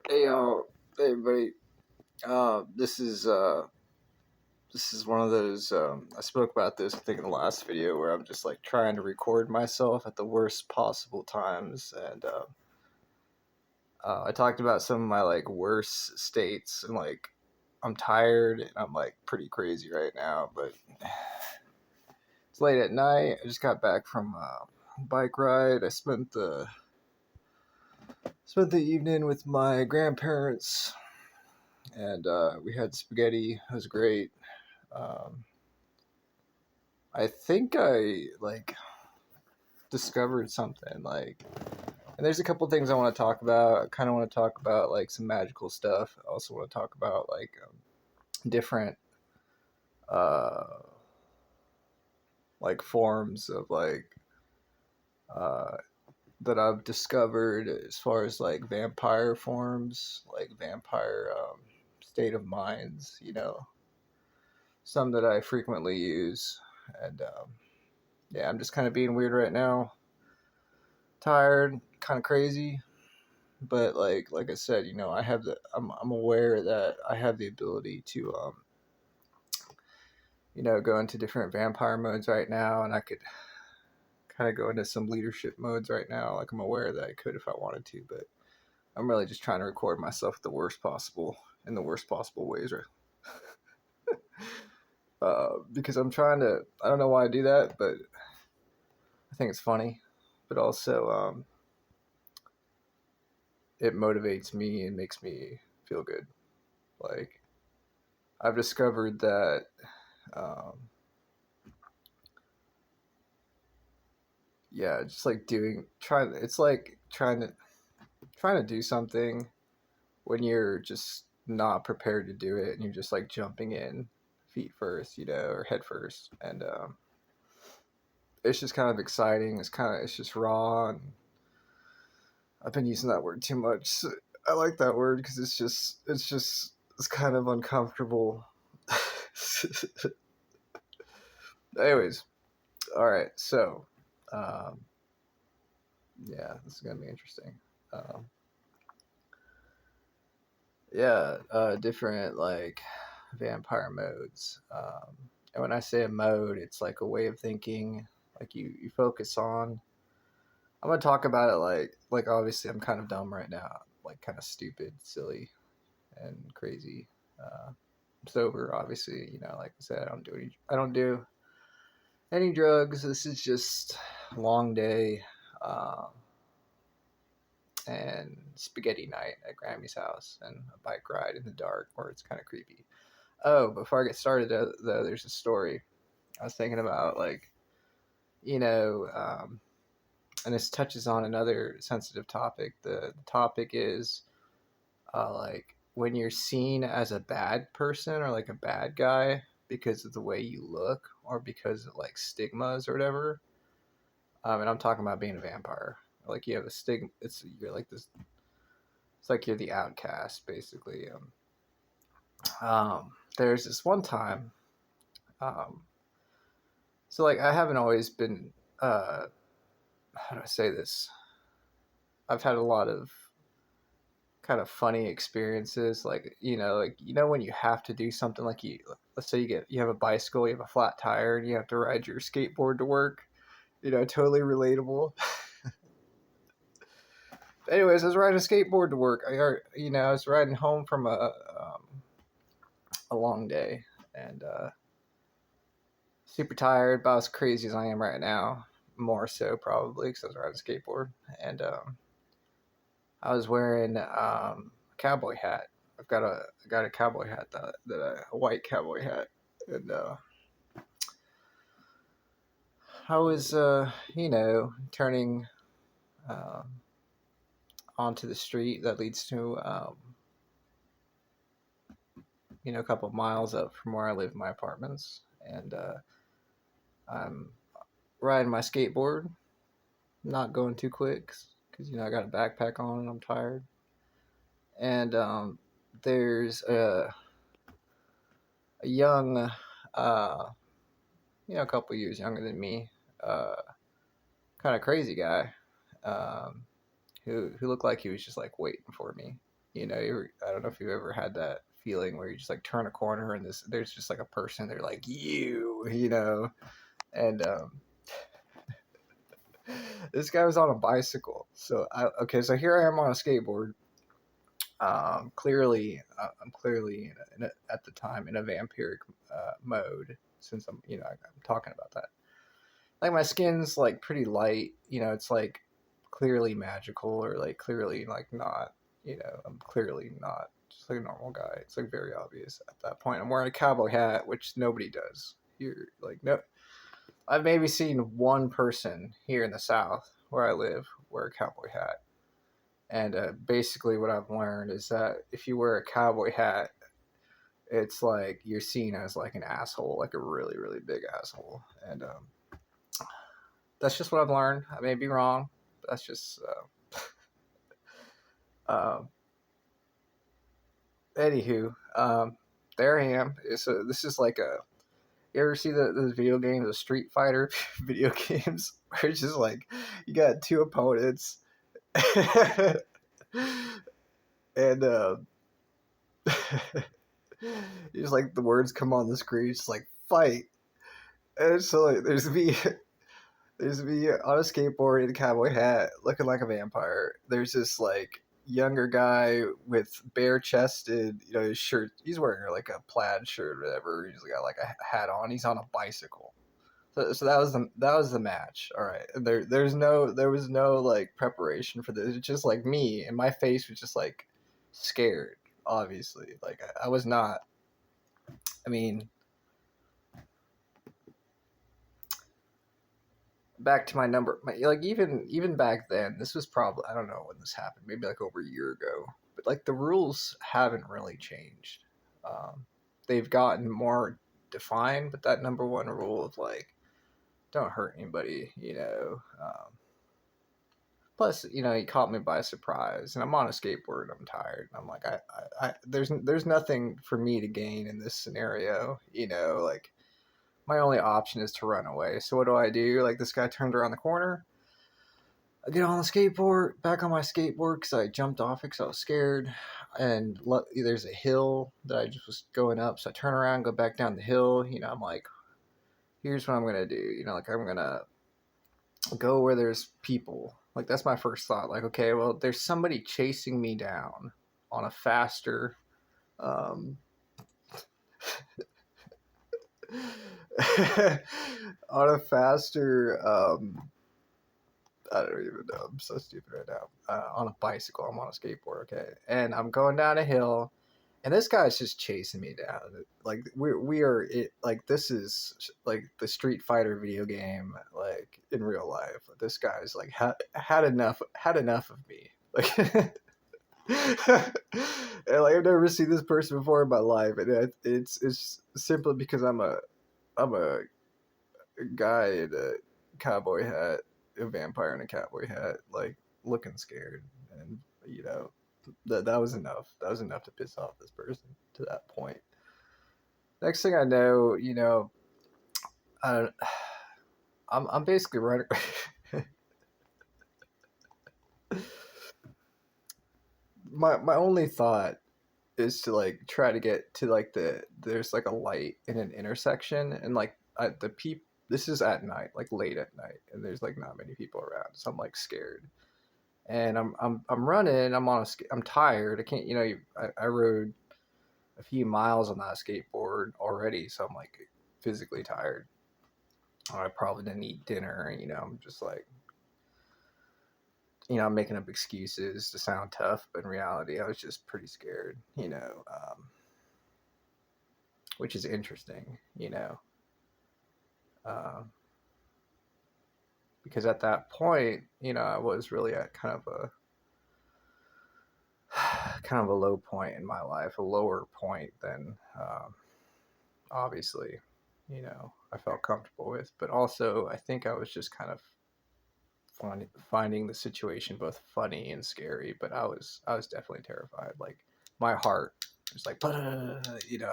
Hey y'all, hey everybody. This is one of those. I spoke about this I think in the last video where I'm just like trying to record myself at the worst possible times, and I talked about some of my like worst states, and like I'm tired and I'm like pretty crazy right now, but it's late at night. I just got back from a bike ride. I spent the evening with my grandparents, and we had spaghetti. It was great. Um, I think I like discovered something like, and there's a couple things I want to talk about. I kind of want to talk about like some magical stuff. I also want to talk about like different uh like forms of like uh that I've discovered as far as like vampire forms, like vampire state of minds, some that I frequently use. And yeah, I'm just kind of being weird right now, tired, kind of crazy, but like I said, I'm aware that I have the ability to go into different vampire modes right now, and I could kind of go into some leadership modes right now. Like I'm aware that I could if I wanted to, but I'm really just trying to record myself the worst possible in the worst possible ways, right? Because I'm trying to. I don't know why I do that, but I think it's funny, but also it motivates me and makes me feel good. Like I've discovered that um, yeah, just like it's like trying to do something when you're just not prepared to do it and you're just like jumping in feet first, or head first. And it's just kind of exciting. It's just raw, and I've been using that word too much. So I like that word because it's kind of uncomfortable. Anyways, all right, so um, yeah, this is gonna be interesting. Um, yeah, different like vampire modes. And when I say a mode, it's like a way of thinking. Like you focus on. I'm gonna talk about it like obviously I'm kind of dumb right now, like kind of stupid, silly, and crazy. I'm sober, obviously. Like I said, I don't do any drugs. This is just a long day. Um, and spaghetti night at Grammy's house and a bike ride in the dark where it's kind of creepy. Oh, before I get started, though, there's a story I was thinking about, like, you know, um, and this touches on another sensitive topic. The topic is like when you're seen as a bad person or like a bad guy because of the way you look or because of like stigmas or whatever. And I'm talking about being a vampire. Like you have a stigma. You're like this. It's like you're the outcast, basically. There's this one time. Um, so like I haven't always been. How do I say this? I've had a lot of kind of funny experiences, like when you have to do something, like let's say you have a bicycle, you have a flat tire, and you have to ride your skateboard to work. Totally relatable. Anyways, I was riding a skateboard to work. I was riding home from a long day, and super tired, about as crazy as I am right now. More so probably because I was riding a skateboard, and I was wearing a cowboy hat. I got a cowboy hat, a white cowboy hat, and I was turning um, onto the street that leads to a couple of miles up from where I live in my apartments, and I'm riding my skateboard, not going too quick because I got a backpack on and I'm tired, and there's a young a couple years younger than me, uh, kind of crazy guy, um, who looked like he was just like waiting for me. You know, I don't know if you've ever had that feeling where you just like turn a corner and there's just like a person. They're like you know, and this guy was on a bicycle. So so here I am on a skateboard. I'm clearly at the time in a vampiric mode since I'm talking about that. Like my skin's like pretty light, you know, it's like clearly magical or like clearly like not, you know, I'm clearly not just like a normal guy. It's like very obvious at that point. I'm wearing a cowboy hat, which nobody does. You're like no, I've maybe seen one person here in the South where I live wear a cowboy hat. And basically, what I've learned is that if you wear a cowboy hat, it's like you're seen as like an asshole, like a really, really big asshole. And that's just what I've learned. I may be wrong. But that's just. Um, Anywho, there I am. So this is like a. You ever see the video games, the Street Fighter video games, where it's just like you got two opponents, and just like the words come on the screen, it's like fight, and so like there's me on a skateboard in a cowboy hat, looking like a vampire. There's this like younger guy with bare chested, you know, his shirt. He's wearing like a plaid shirt or whatever. He's got like a hat on. He's on a bicycle. So that was the match. All right. There was no like preparation for this. It's just like me, and my face was just like scared. Obviously, like I was not. I mean, back to like even back then, this was probably, I don't know when this happened, maybe like over a year ago, but like the rules haven't really changed. They've gotten more defined, but that number one rule of like don't hurt anybody, you know. Plus, you know, he caught me by surprise, and I'm on a skateboard. I'm tired. And I'm like, there's nothing for me to gain in this scenario, you know. Like, my only option is to run away. So what do? Like, this guy turned around the corner. I get on the skateboard, back on my skateboard because I jumped off it because I was scared. And there's a hill that I just was going up. So I turn around, go back down the hill. You know, I'm like, here's what I'm going to do. You know, like, I'm going to go where there's people. Like, that's my first thought. Like, okay, well, there's somebody chasing me down on a faster. Um, on a faster I don't even know. I'm so stupid right now. On a bicycle, I'm on a skateboard, okay, and I'm going down a hill, and this guy's just chasing me down. Like we are it. Like this is like the Street Fighter video game, like in real life. This guy's like had enough of me. Like, and like I've never seen this person before in my life, and it's simply because I'm a guy in a cowboy hat, a vampire in a cowboy hat, like looking scared, and you know that was enough. That was enough to piss off this person to that point. Next thing I know, you know, I don't, I'm basically running. My only thought is to like try to get to like there's like a light in an intersection, and like the peep. This is at night, like late at night, and there's like not many people around, so I'm like scared. And I'm running. I'm tired. I can't. You know, I rode a few miles on that skateboard already, so I'm like physically tired. I probably didn't eat dinner. You know, I'm just like, you know, I'm making up excuses to sound tough, but in reality, I was just pretty scared. You know, which is interesting. You know, um, because at that point, you know, I was really at kind of a low point in my life, a lower point than obviously, you know, I felt comfortable with. But also, I think I was just kind of finding the situation both funny and scary. But I was definitely terrified. Like my heart was like, you know,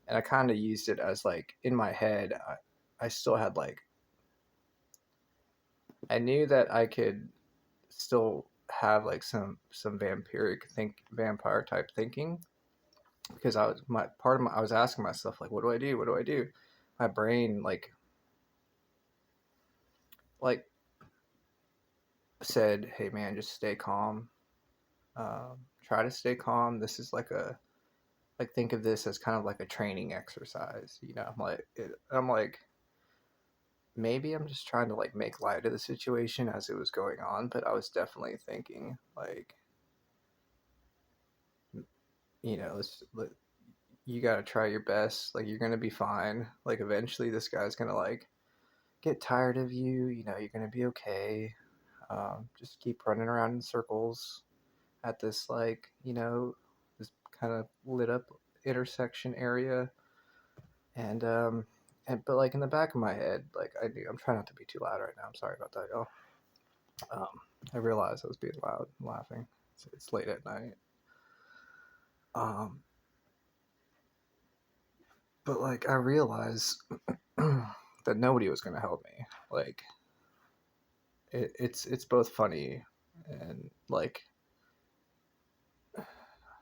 and I kind of used it as like in my head. I still had like I knew that I could still have like some vampire type thinking, because I was asking myself, like, what do I do? What do I do? My brain like said, hey man, just stay calm. Try to stay calm. This is like think of this as kind of like a training exercise. I'm like maybe I'm just trying to like make light of the situation as it was going on, but I was definitely thinking like, you got to try your best. Like, you're going to be fine. Like, eventually this guy's going to like get tired of you. You're going to be okay. Just keep running around in circles at this, like, this kind of lit up intersection area. But like in the back of my head, like I'm trying not to be too loud right now. I'm sorry about that, y'all. Um, I realized I was being loud and laughing. It's late at night. Um, but like I realized that nobody was gonna help me. Like it's both funny and like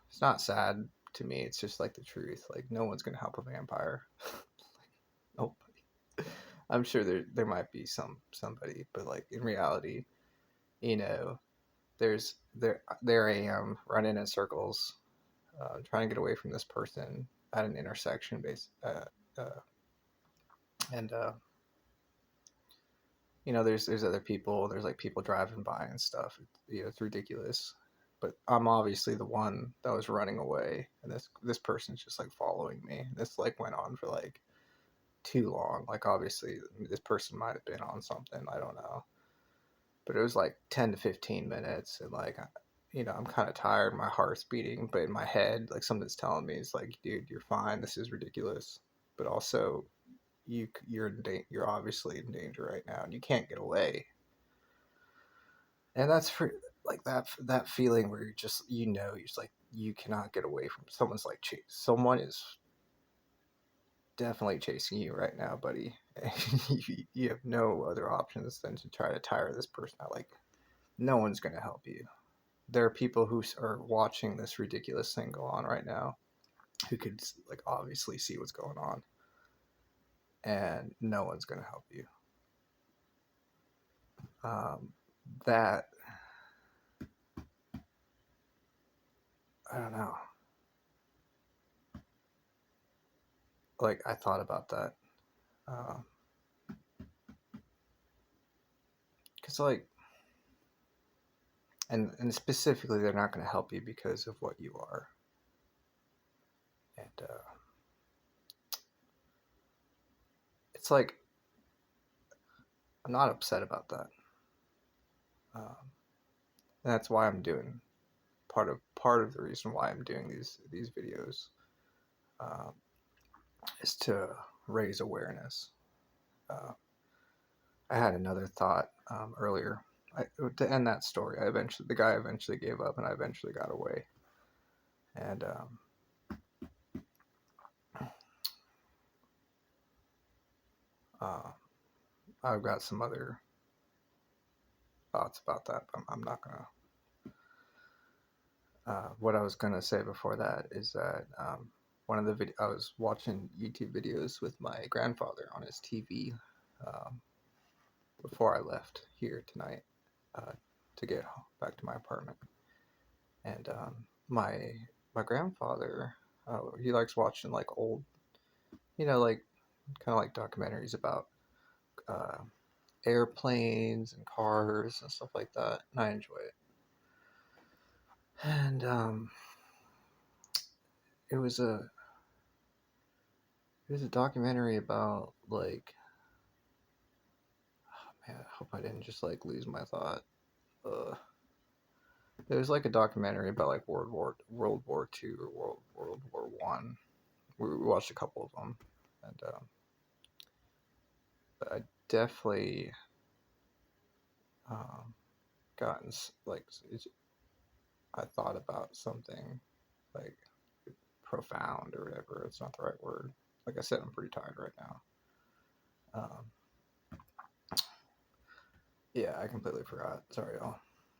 it's not sad to me. It's just like the truth. Like no one's gonna help a vampire. Nobody. I'm sure there might be somebody, but like in reality, you know, there I am running in circles, trying to get away from this person at an intersection uh, and there's other people. There's like people driving by and stuff. It's ridiculous. But I'm obviously the one that was running away, and this person's just like following me. This like went on for like too long. Like obviously this person might have been on something. I don't know, but it was like 10 to 15 minutes, and like I'm kind of tired. My heart's beating, but in my head, like something's telling me, it's like, dude, you're fine. This is ridiculous, but also you're obviously in danger right now, and you can't get away. And that's for like that feeling where you're just like you cannot get away from someone's like someone is definitely chasing you right now, buddy. You have no other options than to try to tire this person out. Like no one's going to help you. There are people who are watching this ridiculous thing go on right now who could like obviously see what's going on, and no one's going to help you. That I don't know. Like I thought about that because like and specifically they're not going to help you because of what you are, and it's like I'm not upset about that. That's why I'm doing part of the reason why I'm doing these videos, um, is to raise awareness. uh, I had another thought earlier. To end that story, the guy eventually gave up, and I eventually got away. And uh, I've got some other thoughts about that. But I'm not gonna. What I was gonna say before that is that I was watching YouTube videos with my grandfather on his TV um, before I left here tonight uh, to get back to my apartment, and my grandfather, he likes watching like old, like kind of like documentaries about uh, airplanes and cars and stuff like that, and I enjoy it. And it was a it was a documentary about like, man, I hope I didn't just like lose my thought. Uh, it was like a documentary about like World War II or World War I. We watched a couple of them, and but I definitely um, gotten like I thought about something like profound or whatever. It's not the right word. Like I said, I'm pretty tired right now. Um, yeah, I completely forgot. Sorry, y'all.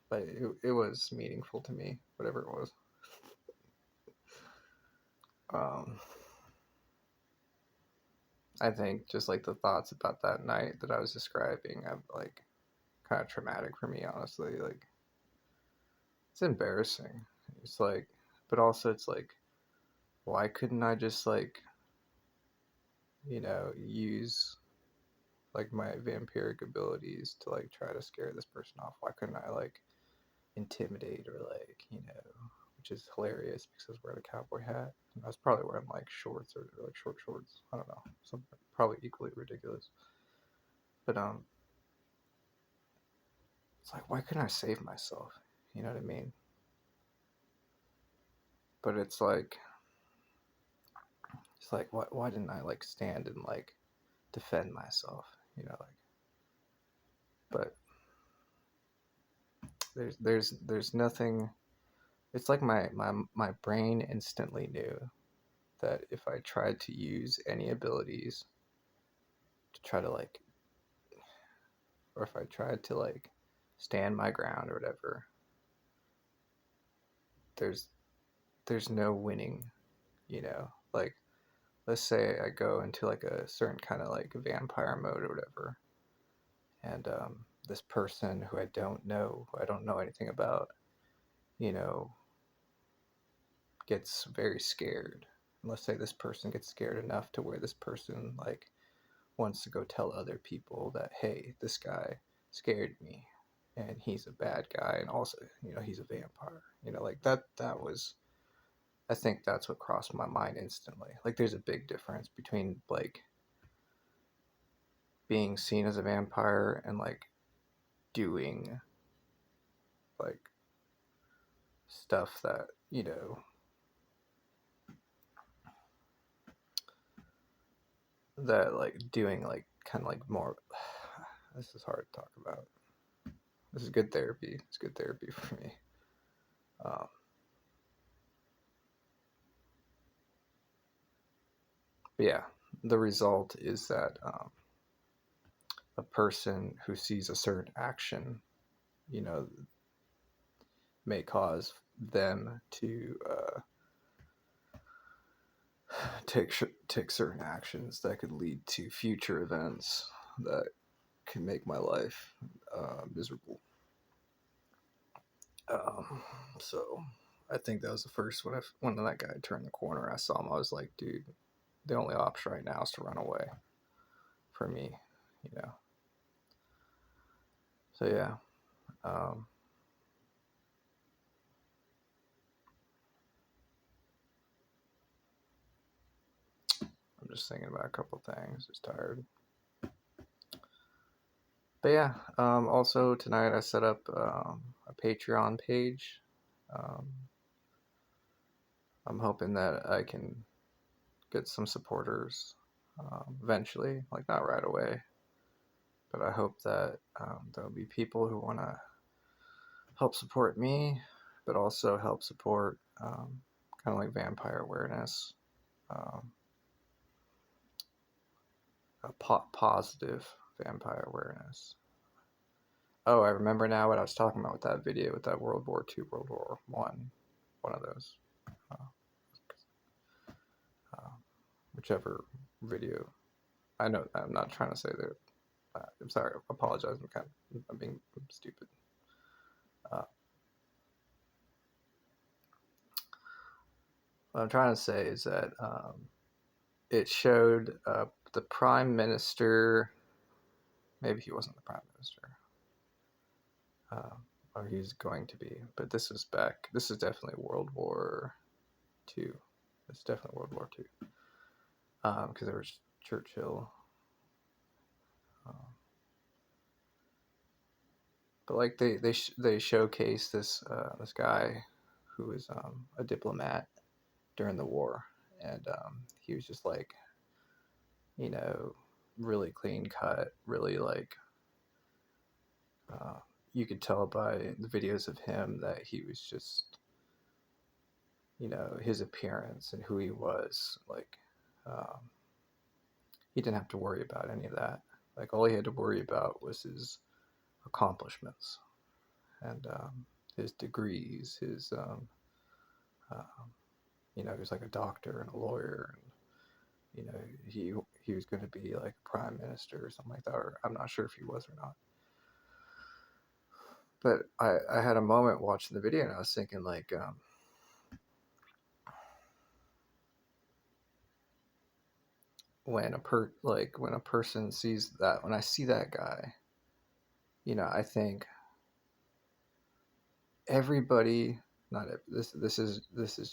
but it was meaningful to me, whatever it was. Um, I think just like the thoughts about that night that I was describing, I'm like kind of traumatic for me, honestly. Like it's embarrassing. It's like, but also it's like, why couldn't I just like, use like my vampiric abilities to like try to scare this person off? Why couldn't I like intimidate or like, which is hilarious because I was wearing a cowboy hat. And I was probably wearing like shorts or like short shorts. I don't know. Something probably equally ridiculous. But it's like, why couldn't I save myself? You know what I mean? But it's like why didn't I like stand and like defend myself? Like, but there's nothing. It's like my brain instantly knew that if I tried to use any abilities to try to like, or if I tried to like stand my ground or whatever, there's there's no winning, like let's say I go into like a certain kind of like vampire mode or whatever, and this person who I don't know anything about, you know, gets very scared. And let's say this person gets scared enough to where this person like wants to go tell other people that, hey, this guy scared me and he's a bad guy and also, he's a vampire. Like that was, I think that's what crossed my mind instantly. Like there's a big difference between like being seen as a vampire and like doing like stuff that, that like doing like kind of like more. This is hard to talk about. This is good therapy. It's good therapy for me. Um, but yeah, the result is that a person who sees a certain action, you know, may cause them to take certain actions that could lead to future events that can make my life miserable. Um, so I think that was the first when that guy turned the corner. I saw him. I was like, dude, the only option right now is to run away. For me, you know. So yeah, um, I'm just thinking about a couple things. Just tired. But yeah, also tonight I set up a Patreon page. Um, I'm hoping that I can get some supporters eventually, like not right away, but I hope that there'll be people who want to help support me, but also help support kind of like vampire awareness, um, positive vampire awareness. Oh, I remember now what I was talking about with that video, with that World War II, World War one of those, uh, uh, whichever video. I know I'm not trying to say that. I'm sorry. I apologize. I'm being stupid. Uh, what I'm trying to say is that it showed the prime minister. Maybe he wasn't the prime minister, or he's going to be. But this is back. This is definitely World War II. It's definitely World War II. Because there was Churchill. Um, but like they showcase this guy who was a diplomat during the war, and he was just like, you know, really clean cut, really like uh, you could tell by the videos of him that he was just, his appearance and who he was like. Um, he didn't have to worry about any of that. Like all he had to worry about was his accomplishments. and his degrees, his uh, he was like a doctor and a lawyer, and he was going to be like a prime minister or something like that. Or I'm not sure if he was or not. But I had a moment watching the video, and I was thinking like, when a person sees that, when I see that guy, I think everybody, not this is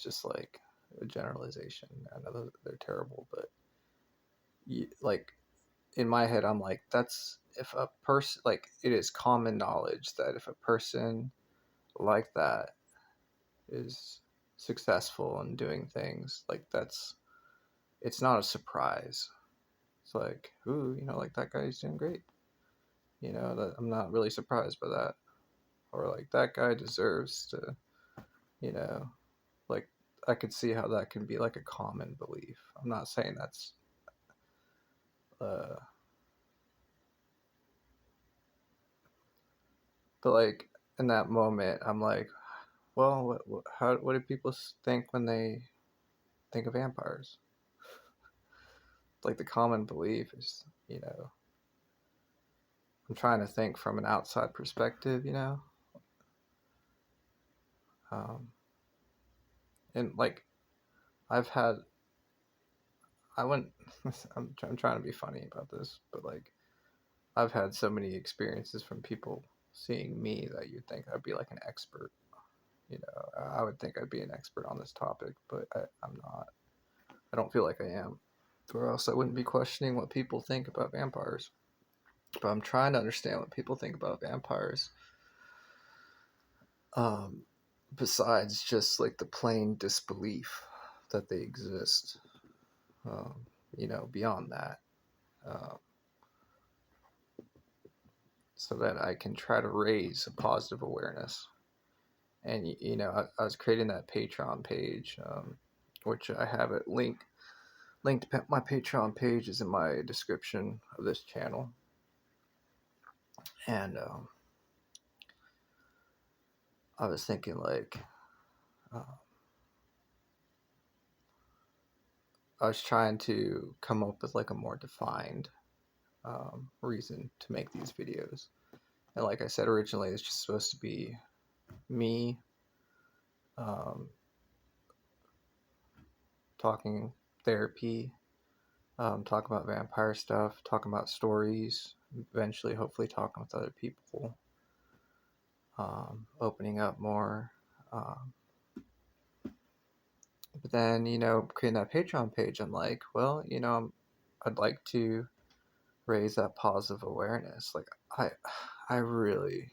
just like a generalization. I know they're terrible, but like in my head, I'm like, that's if a person, like, it is common knowledge that if a person like that is successful in doing things, like, it's not a surprise. It's like, ooh, like, that guy's doing great. That I'm not really surprised by that. Or like, that guy deserves to, you know, like, I could see how that can be like a common belief. I'm not saying that's uh but like in that moment, I'm like, well, what do people think when they think of vampires? Like, the common belief is, I'm trying to think from an outside perspective. Um, and like, I've had, I wouldn't, I'm trying to be funny about this, but like, I've had so many experiences from people seeing me that you'd think I'd be like an expert. I would think I'd be an expert on this topic, but I'm not. I don't feel like I am. Or else I wouldn't be questioning what people think about vampires. But I'm trying to understand what people think about vampires. Um, Besides just like the plain disbelief that they exist. Beyond that. Um, so that I can try to raise a positive awareness. And I was creating that Patreon page, which I have it linked. My Patreon page is in my description of this channel, and I was thinking like, uh, I was trying to come up with like a more defined reason to make these videos. And like I said originally, it's just supposed to be me um, talking therapy, talking about vampire stuff, talking about stories, eventually, hopefully, talking with other people, opening up more. But then, creating that Patreon page, I'm like, well, I'd like to raise that positive awareness. Like, I really,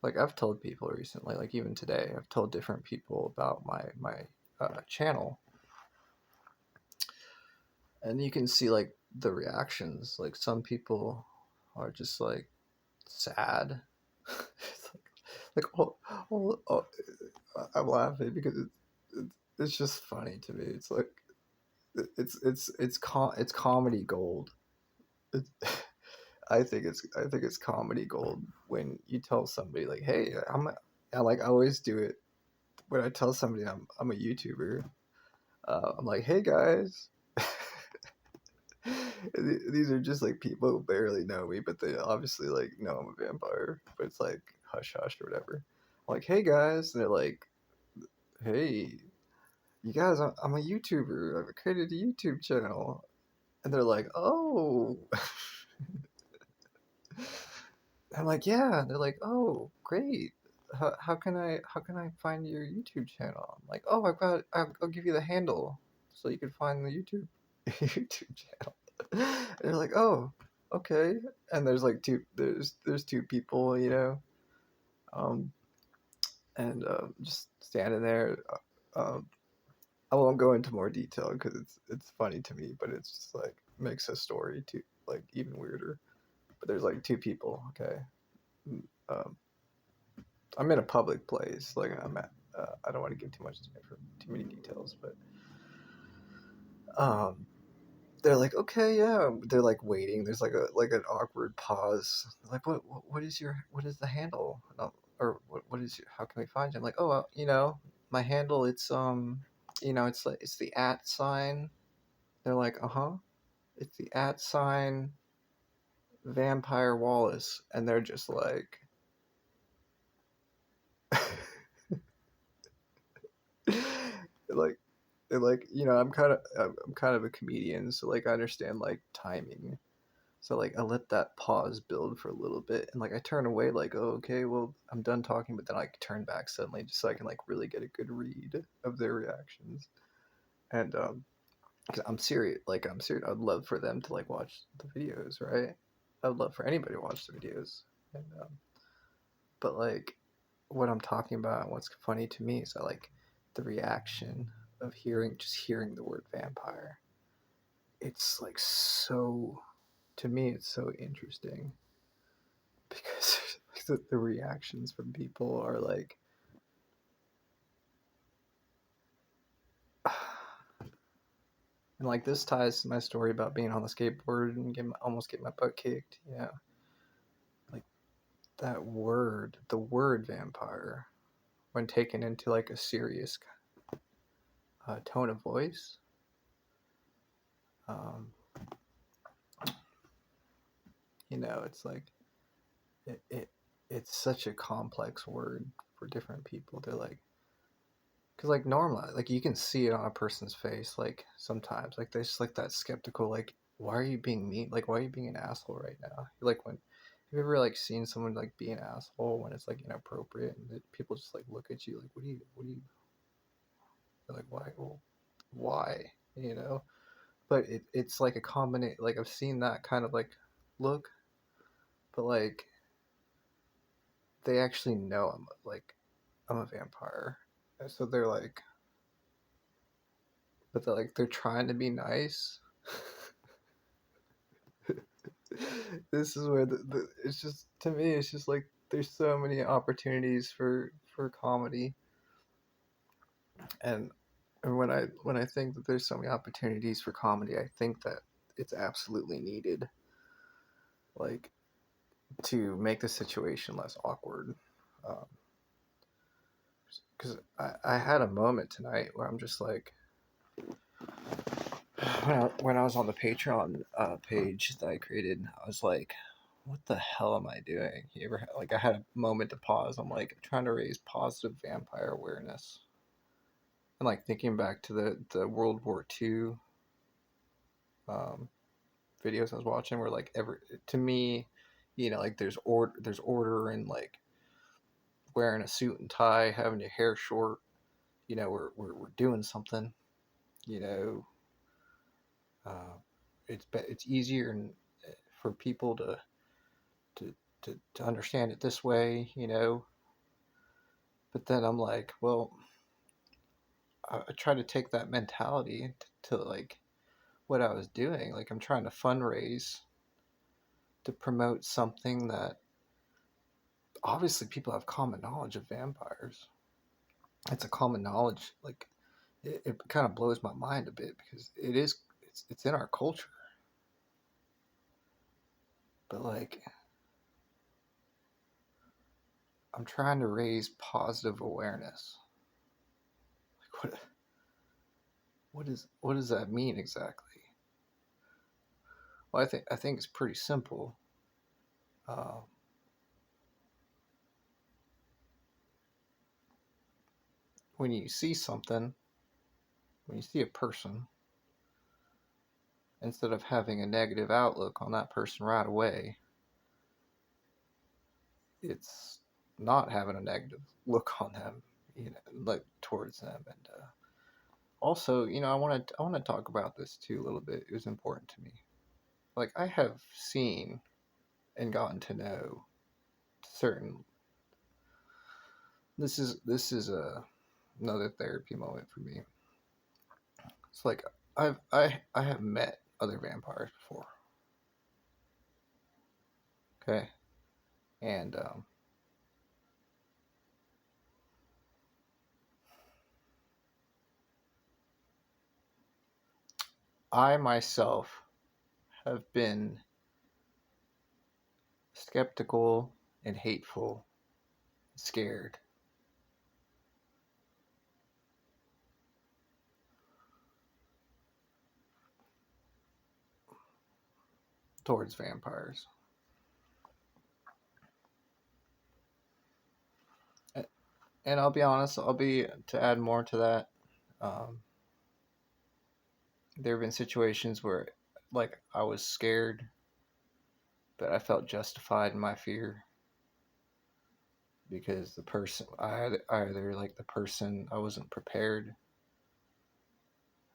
like, I've told people recently, like even today, I've told different people about my channel, and you can see like the reactions. Like, some people are just like sad. It's like oh, I'm laughing because it's just funny to me. It's like it's comedy gold. It's, I think it's comedy gold when you tell somebody like, "Hey, I always do it when I tell somebody I'm a YouTuber. I'm like, "Hey guys." These are just like people who barely know me, but they obviously like know I'm a vampire. But it's like hush hush or whatever. I'm like, "Hey guys," and they're like, "Hey, you guys, I'm a YouTuber. I've created a YouTube channel," and they're like, "Oh." I'm like, "Yeah." And they're like, "Oh, great. How can I find your YouTube channel?" I'm like, "Oh, I'll give you the handle so you can find the YouTube YouTube channel." And they're like, "Oh, okay." And there's two people, um, and just standing there. Um, I won't go into more detail because it's funny to me, but it's just like makes a story too like even weirder. But there's like two people. Okay, um, I'm in a public place. Like, I'm at. I don't want to give too many details, but um, they're like, okay, yeah. They're like waiting. There's like an awkward pause. Like, what is the handle? No, or what is your, how can we find you? I'm like, oh, my handle. It's like it's the at sign. They're like, uh-huh. It's the at sign Vampire Wallace, and they're just like, like like I'm kind of a comedian, so like I understand like timing. So like I let that pause build for a little bit, and like I turn away like, oh, okay, well I'm done talking, but then I turn back suddenly just so I can like really get a good read of their reactions. And 'cause I'm serious. I'd love for them to like watch the videos, right? I'd love for anybody to watch the videos, and but like what I'm talking about and what's funny to me is I like the reaction of hearing the word vampire. It's like so to me it's so interesting because the reactions from people are like and like this ties to my story about being on the skateboard and almost get my butt kicked. Like the word vampire, when taken into like a serious tone of voice, um, it's like it it's such a complex word for different people. They're like, because like normally, like you can see it on a person's face. Like sometimes, like there's like that skeptical, like, why are you being mean? Like, why are you being an asshole right now? Like when have you ever like seen someone like be an asshole when it's like inappropriate and people just like look at you like, they're like, why? Well, why? You know? But it's like a combination. Like I've seen that kind of like look, but like they actually know I'm a vampire. And so they're like, but they're trying to be nice. This is where it's just to me it's just like there's so many opportunities for comedy, and when I think that there's so many opportunities for comedy, I think that it's absolutely needed, like to make the situation less awkward. Because I had a moment tonight where I'm just like, when I was on the Patreon page that I created, I was like, what the hell am I doing? You ever like I had a moment to pause. I'm like trying to raise positive vampire awareness, and like thinking back to the World War II um, videos I was watching, where like every to me, like there's order and like wearing a suit and tie, having your hair short. We're doing something. You know, uh, it's easier and for people to to understand it this way. But then I'm like, well, I try to take that mentality to like what I was doing. Like I'm trying to fundraise to promote something that obviously people have common knowledge of vampires. It's a common knowledge. Like it kind of blows my mind a bit because it's in our culture. But like I'm trying to raise positive awareness. Like what does that mean exactly? Well, I think it's pretty simple. Uh, when you see something, when you see a person, instead of having a negative outlook on that person right away, it's not having a negative look on them, like towards them. And also, I want to talk about this too a little bit. It was important to me. Like I have seen and gotten to know certain. This is another therapy moment for me. It's like I have met other vampires before. Okay, and I myself have been skeptical and hateful, scared towards vampires. And I'll be honest, to add more to that, um, there have been situations where, like, I was scared, but I felt justified in my fear because either like the person I wasn't prepared,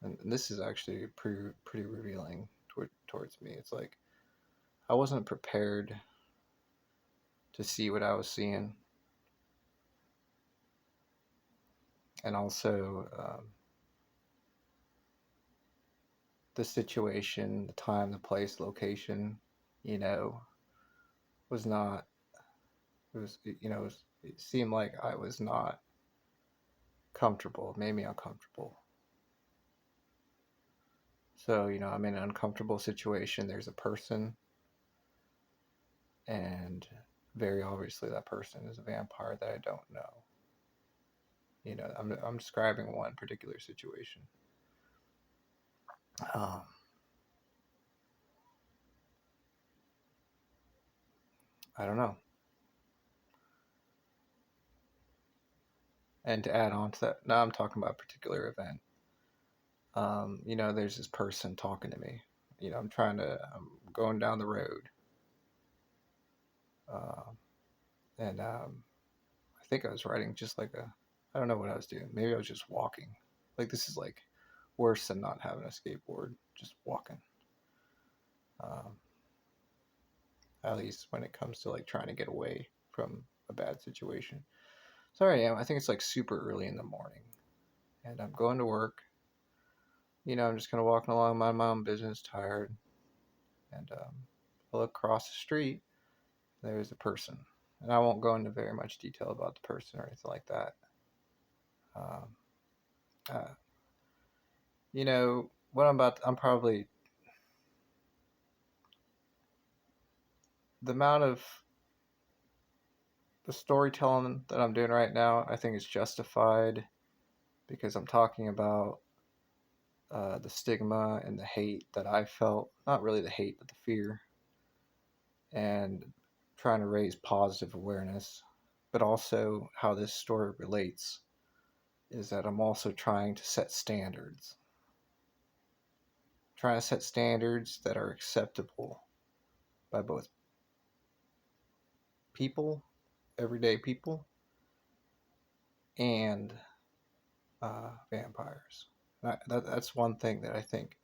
and this is actually pretty revealing towards me. It's like I wasn't prepared to see what I was seeing, and also the situation, the time, the place, location, you know, was not. It seemed like I was not comfortable. It made me uncomfortable. So, I'm in an uncomfortable situation. There's a person, and very obviously that person is a vampire that I don't know. I'm describing one particular situation. Um, I don't know. And to add on to that, now I'm talking about a particular event. There's this person talking to me. I'm going down the road. Uh, and I think I was riding just like I don't know what I was doing. Maybe I was just walking. Like, this is like worse than not having a skateboard, just walking. Um, at least when it comes to like trying to get away from a bad situation. So I am. I think it's like super early in the morning, and I'm going to work. I'm just kind of walking along, my own business, tired, and I look across the street. There's a person, and I won't go into very much detail about the person or anything like that. Um, uh, what I'm probably the amount of the storytelling that I'm doing right now. I think is justified because I'm talking about the stigma and the hate that I felt. Not really the hate, but the fear, and trying to raise positive awareness. But also, how this story relates is that I'm also trying to set standards. Trying to set standards that are acceptable by both people, everyday people, and vampires. That's one thing that I think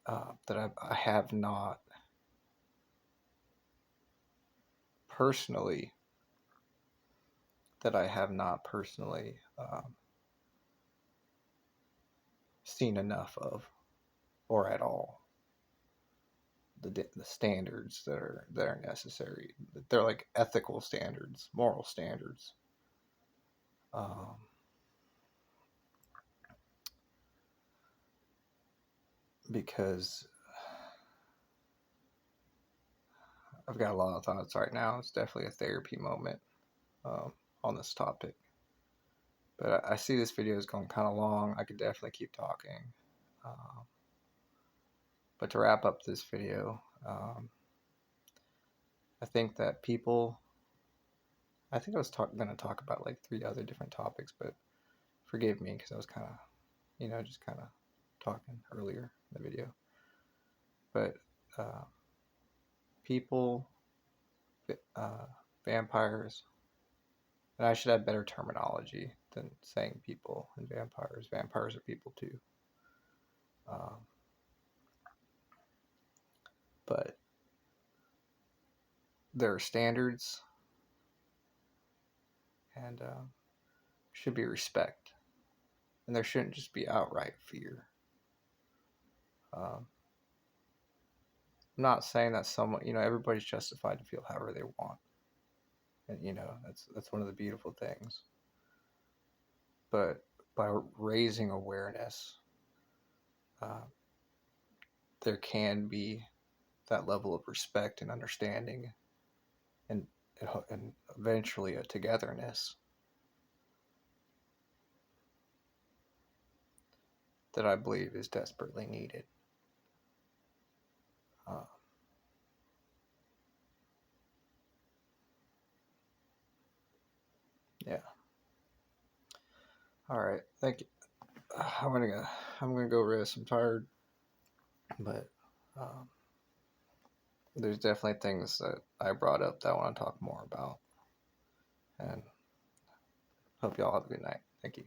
that I have not personally seen enough of, or at all. The standards that are necessary. They're like ethical standards, moral standards. Um, because I've got a lot of thoughts right now. It's definitely a therapy moment um, on this topic. But I see this video is going kind of long. I could definitely keep talking. Um, but to wrap up this video, I think that I think I was going to talk about like 3 other different topics, but forgive me because I was kind of, just kind of talking earlier in the video. But uh, people, uh, vampires, and I should have better terminology than saying people and vampires. Vampires are people too. Um, but there are standards and should be respect. And there shouldn't just be outright fear. Um, I'm not saying that someone, everybody's justified to feel however they want. And, that's one of the beautiful things. But by raising awareness, uh, there can be that level of respect and understanding, and and eventually a togetherness that I believe is desperately needed. Uh, yeah. All right. Thank you. I'm gonna go rest. I'm tired, but um, there's definitely things that I brought up that I want to talk more about. And hope y'all have a good night. Thank you.